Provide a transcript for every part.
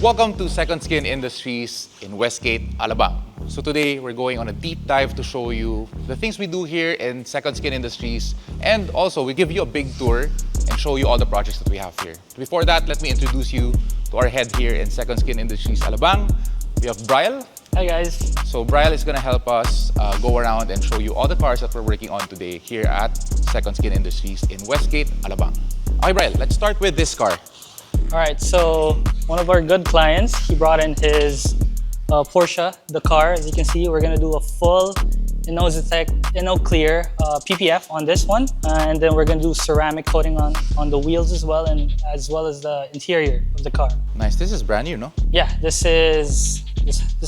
Welcome to Second Skin Industries in Westgate, Alabang. So today we're going on a deep dive to show you the things we do here in Second Skin Industries, and also we give you a big tour and show you all the projects that we have here. Before that, let me introduce you to our head here in Second Skin Industries Alabang. We have Brian. Hi guys. So Brian is going to help us go around and show you all the cars that we're working on today here at Second Skin Industries in Westgate, Alabang. Okay, Brian, let's start with this car. All right, so one of our good clients, he brought in his Porsche Dakar. As you can see, we're gonna do a full Inno Clear PPF on this one, and then we're gonna do ceramic coating on the wheels as well, and as well as the interior of the car. Nice. This is brand new, no? Yeah, this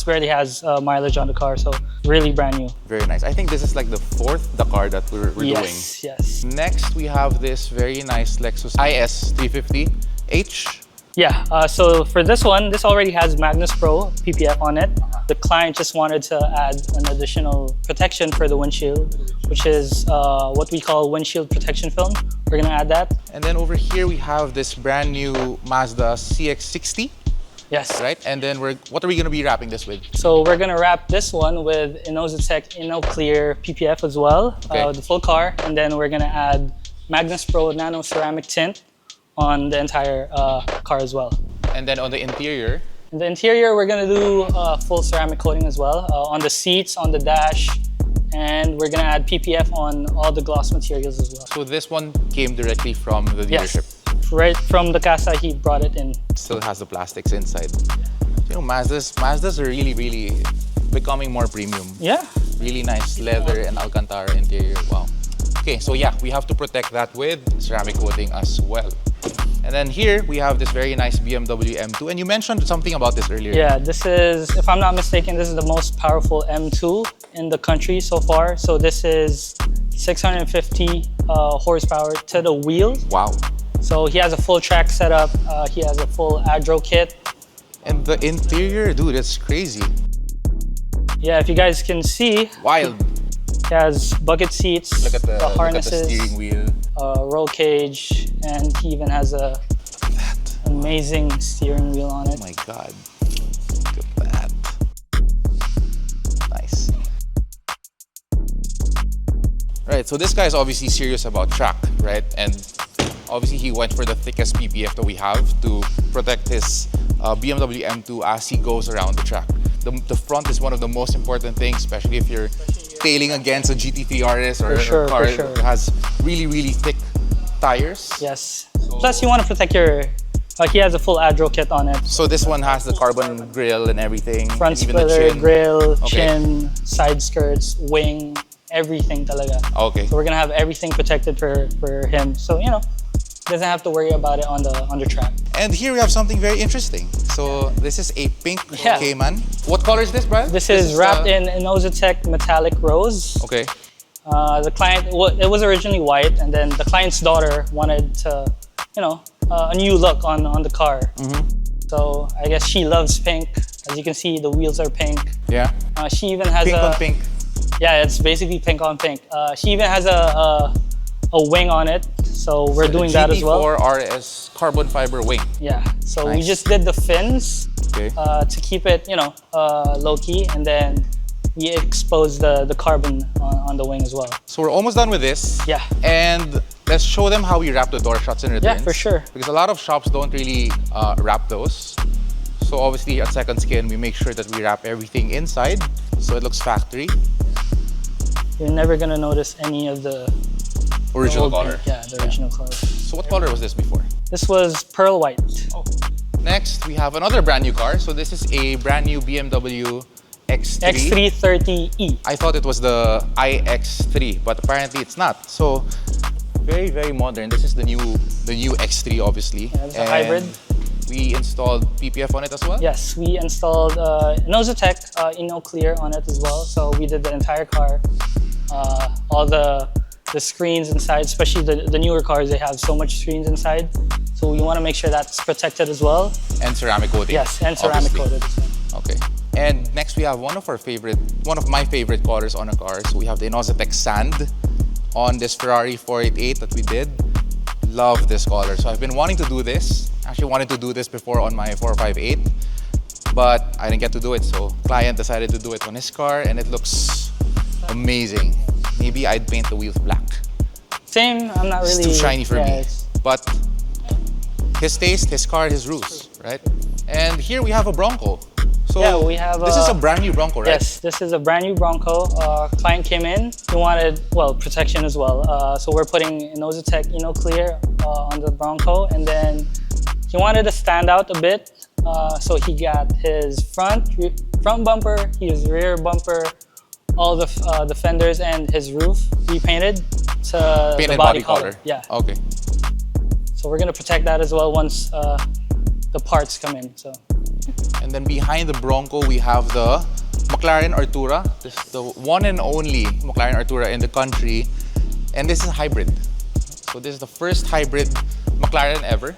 barely has mileage on the car, so really brand new. Very nice. I think this is like the fourth Dakar that we're doing. Yes. Next, we have this very nice Lexus IS 350H. Yeah, so for this one, this already has Magnus Pro PPF on it. The client just wanted to add an additional protection for the windshield, which is what we call windshield protection film. We're gonna add that. And then over here we have this brand new Mazda CX-60. Yes. Right? And then what are we gonna be wrapping this with? So we're gonna wrap this one with Inno Clear PPF as well, Okay. the full car. And then we're gonna add Magnus Pro Nano Ceramic Tint on the entire car as well. And then on the interior? In the interior, we're gonna do full ceramic coating as well, on the seats, on the dash, and we're gonna add PPF on all the gloss materials as well. So this one came directly from the dealership? Yes, right from the casa, he brought it in. Still has the plastics inside. You know, Mazdas are really becoming more premium. Yeah. Really nice leather and Alcantara interior, wow. Okay, so yeah, we have to protect that with ceramic coating as well. And then here we have this very nice BMW M2, and you mentioned something about this earlier. Yeah, this is, if I'm not mistaken, this is the most powerful M2 in the country so far. So this is 650 horsepower to the wheels. Wow. So he has a full track setup. He has a full Adro kit. And the interior, dude, it's crazy. Yeah, if you guys can see. Wild. It has bucket seats, Look at the harnesses, steering wheel. Roll cage, and he even has a amazing steering wheel on it. Oh my God, look at that. Nice. Right, so this guy is obviously serious about track, right? And obviously he went for the thickest PPF that we have to protect his BMW M2 as he goes around the track. The front is one of the most important things, especially if you're tailing against a GT3 RS or a car that has really thick tires. Yes. Plus, you want to protect your. He has a full Adro kit on it. So this one has the carbon grille and everything. Front and even spoiler, the chin. grille, chin, side skirts, wing, everything talaga. Okay. So we're gonna have everything protected for him. So you know, doesn't have to worry about it on the track. And here we have something very interesting. So this is a pink Cayman. What color is this, Brian? This is wrapped in Inozatec metallic rose. Okay. The client, it was originally white, and then the client's daughter wanted to, you know, a new look on the car. So I guess she loves pink. As you can see, the wheels are pink. Yeah. She even has pink on pink. Yeah, it's basically pink on pink. She even has a wing on it. So we're doing that as well. GT4 RS carbon fiber wing. Yeah. So we just did the fins to keep it, you know, low key, and then we exposed the carbon on the wing as well. So we're almost done with this. Yeah. And let's show them how we wrap the door shuts and returns. Yeah, for sure. Because a lot of shops don't really wrap those. So obviously at Second Skin, we make sure that we wrap everything inside so it looks factory. You're never gonna notice any of the original color. Yeah, the original color. So what color was this before? This was pearl white. Oh. Next, we have another brand new car. So this is a brand new BMW X3. X330E. I thought it was the iX3, but apparently it's not. So very modern. This is the new X3, obviously. Yeah, it's a hybrid. We installed PPF on it as well? Yes, we installed Inozatec Inno Clear on it as well. So we did the entire car. All the screens inside, especially the newer cars, they have so much screens inside. So we want to make sure that's protected as well. And ceramic coating. Yes, and ceramic coated as well. Okay. And next we have one of my favorite colors on a car. So we have the Inozitec Sand on this Ferrari 488 that we did. Love this color. So I've been wanting to do this. Actually wanted to do this before on my 458, but I didn't get to do it. So client decided to do it on his car and it looks amazing. Maybe I'd paint the wheels black. Same, I'm not really... It's too shiny for me. It's... But his taste, his car, his rules, right? And here we have a Bronco. So yeah, we have this is a brand new Bronco, right? Yes, this is a brand new Bronco. Client came in, he wanted, well, protection as well. So we're putting Inozitec Clear on the Bronco, and then he wanted to stand out a bit. So he got his front bumper, his rear bumper, all the fenders and his roof repainted to Painted the body color. Yeah. Okay. So we're gonna protect that as well once the parts come in. So. And then behind the Bronco, we have the McLaren Artura. This is the one and only McLaren Artura in the country. And this is a hybrid. So this is the first hybrid McLaren ever.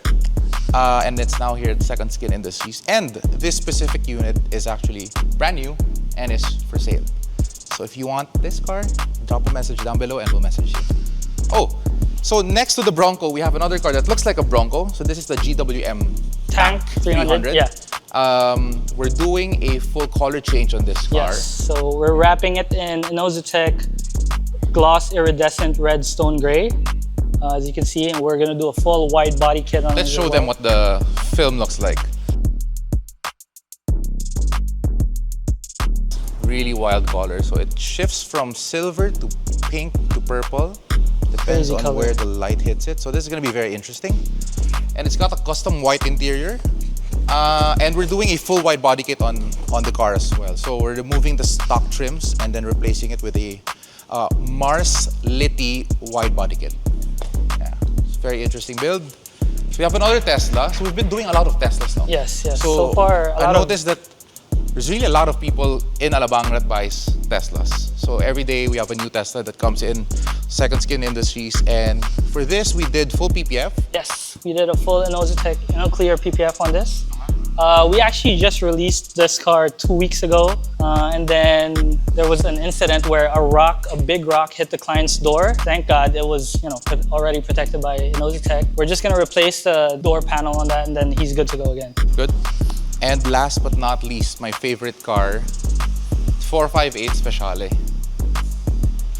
And it's now here at Second Skin Industries. And this specific unit is actually brand new and is for sale. So if you want this car, drop a message down below and we'll message you. Oh, so next to the Bronco, we have another car that looks like a Bronco. So this is the GWM Tank 300. Yeah. We're doing a full color change on this car. Yes, so we're wrapping it in Inozitec gloss iridescent red stone gray. As you can see, and we're gonna do a full wide body kit on it. Let's show them what the film looks like. Really wild color. So it shifts from silver to pink to purple. Depends on where the light hits it. So this is gonna be very interesting. And it's got a custom white interior. And we're doing a full wide body kit on the car as well. So we're removing the stock trims and then replacing it with a Mars Litty wide body kit. Yeah, it's a very interesting build. So we have another Tesla. So we've been doing a lot of Teslas now. Yes, yes. So far, I noticed that there's really a lot of people in Alabang that buys Teslas. So every day we have a new Tesla that comes in Second Skin Industries. And for this, we did full PPF. Yes, we did a full Inozitec Clear PPF on this. We actually just released this car 2 weeks ago, and then there was an incident where a big rock hit the client's door. Thank God it was, already protected by Inozitec. We're just gonna replace the door panel on that, and then he's good to go again. Good. And last but not least, my favorite car, 458 Speciale.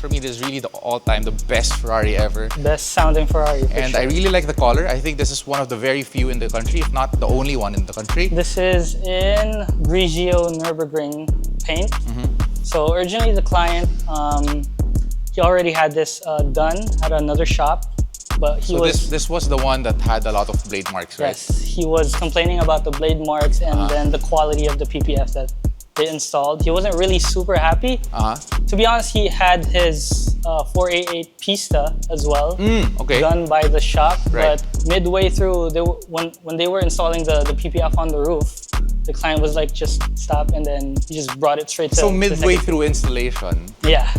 For me, this is really the all-time, the best Ferrari ever. Best sounding Ferrari, and sure. I really like the color. I think this is one of the very few in the country, if not the only one in the country. This is in Grigio Nürburgring paint. So originally the client, he already had this done at another shop, but this was the one that had a lot of blade marks, right? Yes, he was complaining about the blade marks and then the quality of the PPF that they installed. He wasn't really super happy. To be honest, he had his 488 Pista as well, done by the shop. Right. But midway through, when they were installing the PPF on the roof, the client was like, just stop, and then he just brought it straight to So midway through installation, yeah,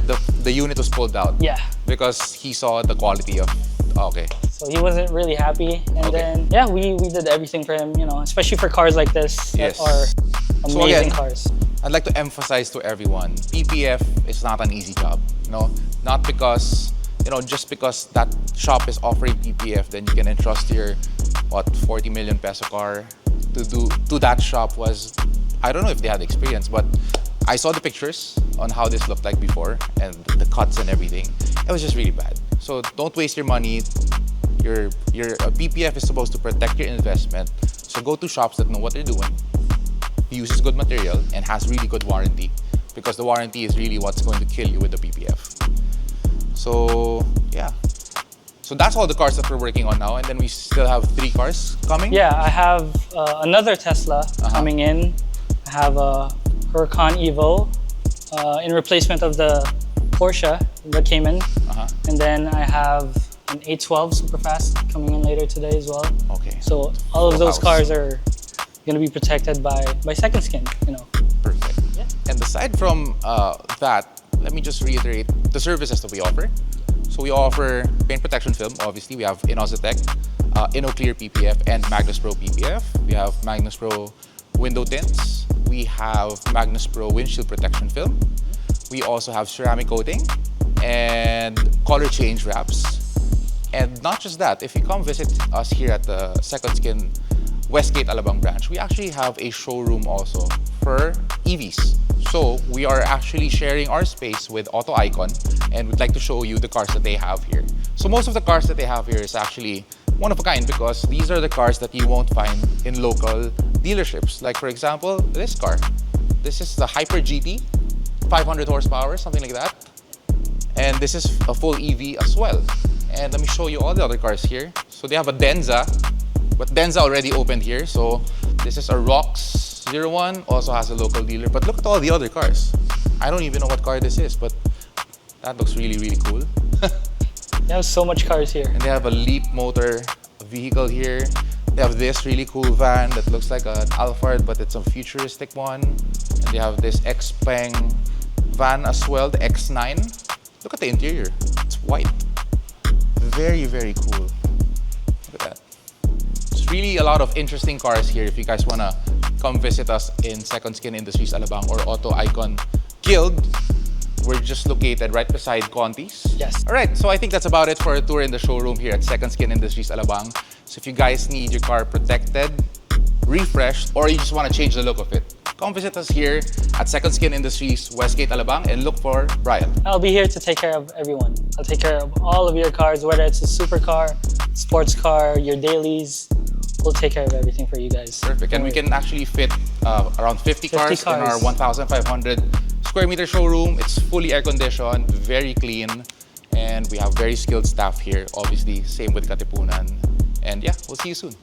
the unit was pulled out. Yeah. Because he saw the quality of, okay. So he wasn't really happy. And then, yeah, we did everything for him, especially for cars like this that are amazing cars. I'd like to emphasize to everyone, PPF is not an easy job. Not because, just because that shop is offering PPF, then you can entrust your, 40 million peso car to that shop. I don't know if they had experience, but I saw the pictures on how this looked like before and the cuts and everything. It was just really bad. So don't waste your money. Your PPF is supposed to protect your investment. So go to shops that know what they're doing, uses good material, and has really good warranty, because the warranty is really what's going to kill you with the PPF. So yeah, so that's all the cars that we're working on now, and then we still have 3 cars coming. Yeah, I have another Tesla coming in. I have a Huracan Evo in replacement of the Porsche that came in, and then I have an 812 Superfast coming in later today as well. Okay. So all of those cars are going to be protected by Second Skin, Perfect. Yeah. And aside from that, let me just reiterate the services that we offer. So we offer paint protection film. Obviously, we have Inozitec, Clear PPF, and Magnus Pro PPF. We have Magnus Pro window tints. we have Magnus Pro windshield protection film. We also have ceramic coating and color change wraps. And not just that, if you come visit us here at the Second Skin Westgate Alabang branch, we actually have a showroom also for EVs. So we are actually sharing our space with Auto Icon, and we'd like to show you the cars that they have here. So most of the cars that they have here is actually one of a kind, because these are the cars that you won't find in local dealerships. Like for example, this car. This is the Hyper GT, 500 horsepower, something like that. And this is a full EV as well. And let me show you all the other cars here. So they have a Denza, but Denza already opened here. So this is a Rox 01, also has a local dealer. But look at all the other cars. I don't even know what car this is, but that looks really, really cool. They have so much cars here. And they have a Leap motor vehicle here. They have this really cool van that looks like an Alphard, but it's a futuristic one. And they have this Xpeng van as well, the X9. Look at the interior. It's white. Very, very cool. Look at that. It's really a lot of interesting cars here if you guys want to come visit us in Second Skin Industries Alabang or Auto Icon Guild. We're just located right beside Conti's. Yes. All right, so I think that's about it for a tour in the showroom here at Second Skin Industries Alabang. So if you guys need your car protected, refreshed, or you just want to change the look of it, come visit us here at Second Skin Industries Westgate Alabang and look for Brian. I'll be here to take care of everyone. I'll take care of all of your cars, whether it's a supercar, sports car, your dailies. We'll take care of everything for you guys. Perfect. And we can actually fit around 50 cars in our 1,500 square meter showroom. It's fully air conditioned, very clean, and we have very skilled staff here. Obviously, same with Katipunan. And yeah, we'll see you soon.